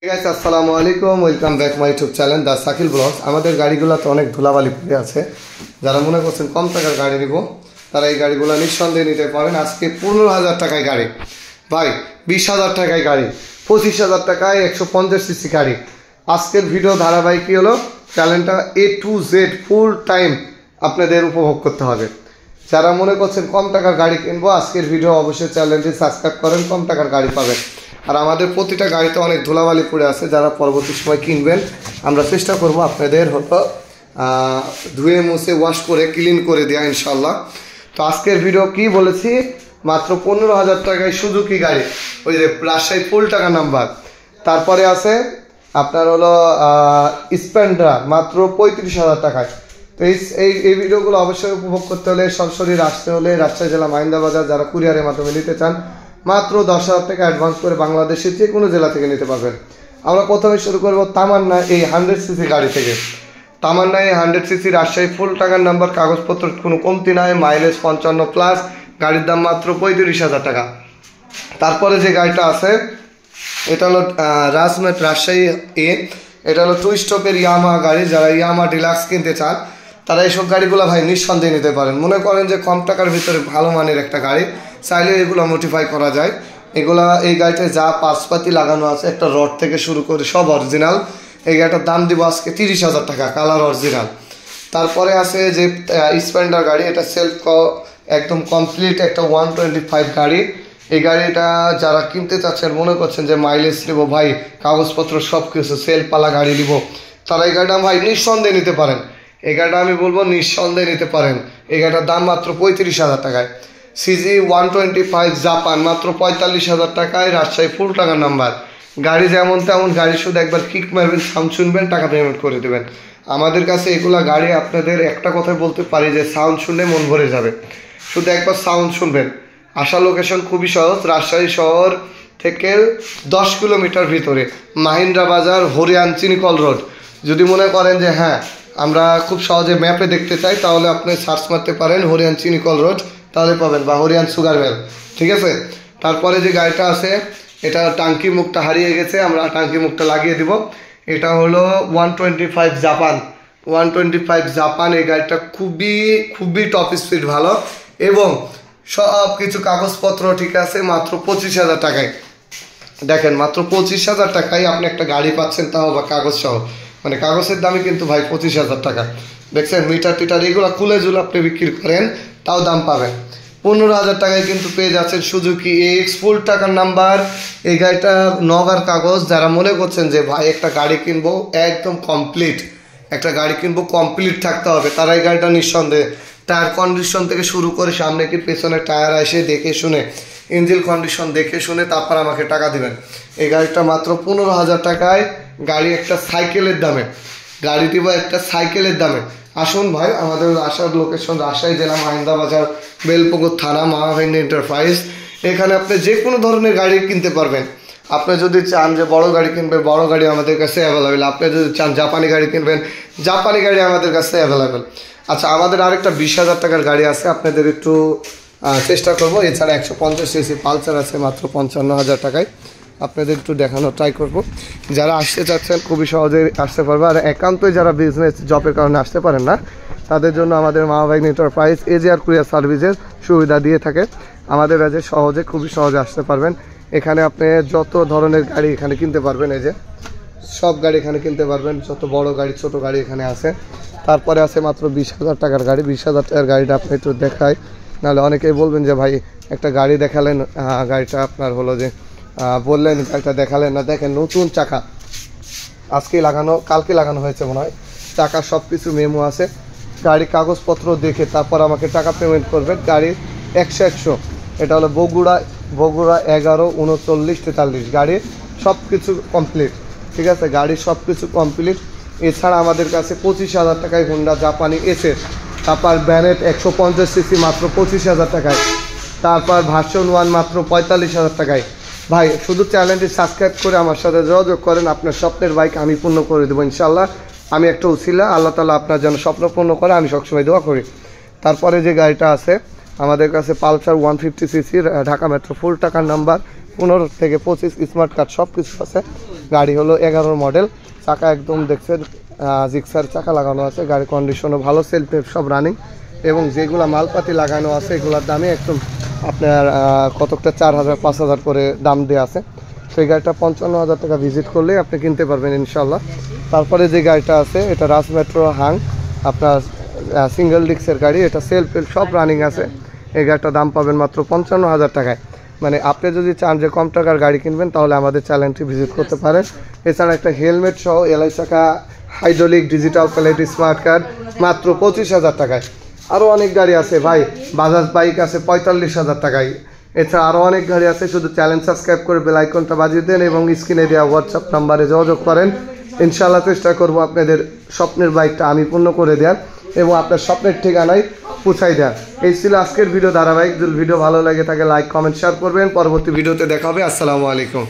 Guys আসসালামু আলাইকুম, welcome back my YouTube channel the Shakil vlogs. আমাদের গাড়িগুলোতে অনেক ধুলাবালি পড়ে আছে। যারা মনে করছেন কম টাকার গাড়ি নিব তারা এই গাড়িগুলো নিঃসন্দেহে নিতে পারেন। আজকে 15,000 টাকায় গাড়ি, ভাই 20,000 টাকায় গাড়ি, 25,000 টাকায় 150 সিসি গাড়ি। আজকের ভিডিও ধারাবাহিক কি হলো, চ্যানেলটা A to Z full time আপনাদের উপভোগ করতে হবে। যারা মনে করছেন কম টাকার গাড়ি কিনবো, আজকের ভিডিও অবশ্যই চ্যানেলটি সাবস্ক্রাইব করেন, কম টাকার গাড়ি পাবেন। আর আমাদের প্রতিটা গাড়িতে অনেক ধুলাবালি পড়ে আছে, যারা পরবর্তী সময় কিনবেন আমরা চেষ্টা করব আপনাদের হয়তো ধুয়ে মুছে ওয়াশ করে ক্লিন করে দেওয়া ইনশাল্লাহ। তো আজকের ভিডিও কি বলেছি, মাত্র 15,000 টাকায় সুজুকি গাড়ি, ওই যে রাজশাহী ফুল টাকা নাম্বার। তারপরে আছে আপনার হলো স্প্লেন্ডার মাত্র 35,000 টাকায়। তো এই ভিডিওগুলো অবশ্যই উপভোগ করতে হলে সরাসরি আসতে হলে রাজশাহী জেলা মাহিন্দা বাজার, যারা কুরিয়ারের মাধ্যমে নিতে চান মাত্র 10,000 টাকা অ্যাডভান্স করে বাংলাদেশের যে কোনো জেলা থেকে নিতে পারবেন। আমরা প্রথমে শুরু করব তামান্না এই 100 সিসি গাড়ি থেকে। তামান্না এই 100 সিসি রাজশাহী ফুল টাকার নাম্বার, কাগজপত্র কোনো কমতি নাই, মাইলেজ 55 প্লাস, গাড়ির দাম মাত্র 35,000 টাকা। তারপরে যে গাড়িটা আছে এটা হলো রাজমেট রাজশাহী এটা হলো 2 স্টপের ইয়ামা গাড়ি। যারা ইয়ামা ডিলাক্স কিনতে চান তারা এইসব গাড়িগুলো ভাই নিঃসন্দেহে নিতে পারেন। মনে করেন যে কম টাকার ভিতরে ভালো মানের একটা গাড়ি, চাইলে এগুলো মডিফাই করা যায়। এই গাড়িটায় যা পাশপাতি লাগানো আছে, একটা রড থেকে শুরু করে সব অরিজিনাল। এই গাড়িটার দাম দিব আজকে 30,000 টাকা, কালার অরিজিনাল। তারপরে আছে যে স্প্লেন্ডার গাড়ি, এটা সেলফ একদম কমপ্লিট একটা 125 গাড়ি। এই গাড়িটা যারা কিনতে চাচ্ছেন, মনে করছেন যে মাইলেজ নেবো ভাই, কাগজপত্র সব কিছু সেলফওয়ালা গাড়ি নিব, তারা এই গাড়িটা ভাই নিঃসন্দেহে নিতে পারেন। এই গাড়িটা আমি বলবো নিঃসন্দেহে নিতে পারেন। এই গাড়িটার দাম মাত্র 35,000 টাকায়। সিজি 125 জাপান মাত্র 45,000 টাকায়, রাজশাহী ফুল টাকার নাম্বার। গাড়ি যেমন তেমন গাড়ি, শুধু একবার কিক মারবেন, সাউন্ড শুনবেন, টাকা পেমেন্ট করে দেবেন। আমাদের কাছে এগুলা গাড়ি আপনাদের একটা কথাই বলতে পারি যে সাউন্ড শুনলে মন ভরে যাবে। শুধু একবার সাউন্ড শুনবেন। আসা লোকেশন খুবই সহজ, রাজশাহী শহর থেকে 10 কিলোমিটার ভিতরে, মাহিন্দ্রা বাজার, হরিয়ান চিনিকল রোড। যদি মনে করেন যে হ্যাঁ আমরা খুব সহজে ম্যাপে দেখতে চাই, তাহলে আপনি সার্চ মারতে পারেন হরিয়ান চিনিকল রোড, তাহলে পাবেন, বা হরিয়ান সুগার মিল, ঠিক আছে। তারপরে যে গাড়িটা আছে এটা টাঙ্কি মুখটা হারিয়ে গেছে, আমরা টাঙ্কি মুখটা লাগিয়ে দিব। এটা হলো 125 জাপান, 125 জাপান। এই গাড়িটা খুবই খুবই টপ স্পিড ভালো এবং সব কিছু কাগজপত্র ঠিক আছে, মাত্র 25,000 টাকায়। দেখেন মাত্র 25,000 টাকায় আপনি একটা গাড়ি পাচ্ছেন, তাও বা কাগজ সহ। মানে কাগজের দামই কিন্তু ভাই 25,000 টাকা। দেখছেন মিটার টিটার এগুলো খুলে জুলে আপনি বিক্রি করেন, তাও দাম পাবেন। 15,000 টাকায় কিন্তু পেয়ে যাচ্ছেন সুজুকি এক্স ফুল টাকার নাম্বার। এই গাড়িটা নগার কাগজ। যারা মনে করছেন যে ভাই একটা গাড়ি কিনবো একদম কমপ্লিট, একটা গাড়ি কিনবো কমপ্লিট থাকতে হবে, তারা এই গাড়িটা নিঃসন্দেহে টায়ার কন্ডিশন থেকে শুরু করে সামনে কি পেছনে টায়ার এসে দেখে শুনে, ইঞ্জিন কন্ডিশন দেখে শুনে তারপর আমাকে টাকা দিবেন। এই গাড়িটা মাত্র 15,000 টাকায়, গাড়ি একটা সাইকেলের দামে, গাড়ি দিব একটা সাইকেলের দামে। আসুন ভাই, আমাদের আসার লোকেশন রাজশাহী জেলা মাহিন্দা বাজার, বেলপুকুর থানা, মাহাভাইন এন্টারপ্রাইজ। এখানে আপনি যে কোনো ধরনের গাড়ি কিনতে পারবেন। আপনি যদি চান যে বড় গাড়ি কিনবেন, বড় গাড়ি আমাদের কাছে অ্যাভেলেবেল। আপনি যদি চান জাপানি গাড়ি কিনবেন, জাপানি গাড়ি আমাদের কাছে অ্যাভেলেবেল। আচ্ছা, আমাদের আরেকটা 20,000 টাকার গাড়ি আছে, আপনাদের একটু চেষ্টা করবো। এছাড়া 150 সিসি পালসার আছে মাত্র 55,000 টাকায়, আপনাদের একটু দেখানো ট্রাই করব। যারা আসতে চাচ্ছেন খুবই সহজে আসতে পারবে। আর একান্তই যারা বিজনেস জবের কারণে আসতে পারেন না, তাদের জন্য আমাদের মাহাভাইন এন্টারপ্রাইজ এজিআর কুরিয়ার সার্ভিসের সুবিধা দিয়ে থাকে। আমাদের কাছে সহজে খুবই সহজে আসতে পারবেন। এখানে আপনি যত ধরনের গাড়ি এখানে কিনতে পারবেন, এই যে সব গাড়ি এখানে কিনতে পারবেন, যত বড় গাড়ি ছোট গাড়ি এখানে আছে। তারপরে আছে মাত্র 20,000 টাকার গাড়ি। 20,000 টাকার গাড়িটা আপনি একটু দেখায়, নাহলে অনেকেই বলবেন যে ভাই একটা গাড়ি দেখালেন, গাড়িটা আপনার হলো যে বললেন গাড়িটা দেখালেন না। দেখেন নতুন চাকা, আজকেই লাগানো, কালকে লাগানো হয়েছে মনে হয়। চাকা সব কিছু মেমো আছে। গাড়ির কাগজপত্র দেখে তারপর আমাকে টাকা পেমেন্ট করবেন। গাড়ির 100 এটা হলো বগুড়া 11 39 43। গাড়ির সব কিছু কমপ্লিট, ঠিক আছে, গাড়ির সব কিছু কমপ্লিট। এছাড়া আমাদের কাছে 25,000 টাকায় হোন্ডা জাপানি এসের, তারপর ব্যানেট 150 সিসি মাত্র 25,000 টাকায়, তারপর ভার্সন 1 মাত্র 45,000 টাকায়। ভাই শুধু চ্যানেলটি সাবস্ক্রাইব করে আমার সাথে যোগাযোগ করেন, আপনার স্বপ্নের বাইক আমি পূর্ণ করে দেবো ইনশাল্লাহ। আমি একটা উছিলা, আল্লাহ তাআলা আপনার যেন স্বপ্ন পূর্ণ করে, আমি সবসময় দোয়া করি। তারপরে যে গাড়িটা আছে আমাদের কাছে পালসার 150 সিসির, ঢাকা মেট্রো ফুল টাকার নাম্বার, 15 থেকে 25 স্মার্ট কার্ড সব কিছু আছে। গাড়ি হলো 11 মডেল, চাকা একদম দেখছেন জিক্সার চাকা লাগানো আছে, গাড়ি কন্ডিশনও ভালো, সেলফ সব রানিং এবং যেগুলো মালপাতি লাগানো আছে এগুলোর দামে একদম আপনার কতকটা 4,000 5,000 করে দাম দেওয়া আছে। সেই গাড়িটা 55,000 টাকা ভিজিট করলেই আপনি কিনতে পারবেন ইনশাল্লাহ। তারপরে যে গাড়িটা আছে এটা রাজ মেট্রো হাং, আপনার সিঙ্গেল ডিস্কের গাড়ি, এটা সেলফ সব রানিং আছে। এই গাড়িটার দাম পাবেন মাত্র 55,000 টাকায়। মানে আপনি যদি চান যে কম টাকার গাড়ি কিনবেন তাহলে আমাদের চ্যানেলটি ভিজিট করতে পারেন। এছাড়া একটা হেলমেট সহ এলআই চাকা hydraulic digital plate smart card মাত্র 25,000 টাকায়। আরও অনেক গাড়ি আছে ভাই, বাজাজ বাইক আছে 45,000 টাকায়। এছাড়া আরও অনেক গাড়ি আছে, শুধু চ্যানেল সাবস্ক্রাইব করে বেল আইকনটা বাজিয়ে দেন এবং স্ক্রিনে দেওয়া হোয়াটসঅ্যাপ নাম্বারে যোগাযোগ করেন। ইনশাআল্লাহ চেষ্টা করব আপনাদের স্বপ্নের বাইকটা আমি পূর্ণ করে দেওয়ার এবং আপনার স্বপ্নের ঠিকানায় পৌঁছাই দেওয়ার। এই ছিল আজকের ভিডিও ধারাবাহিক। যদি ভিডিও ভালো লাগে থাকে লাইক কমেন্ট শেয়ার করবেন। পরবর্তী ভিডিওতে দেখা হবে। আসসালামু আলাইকুম।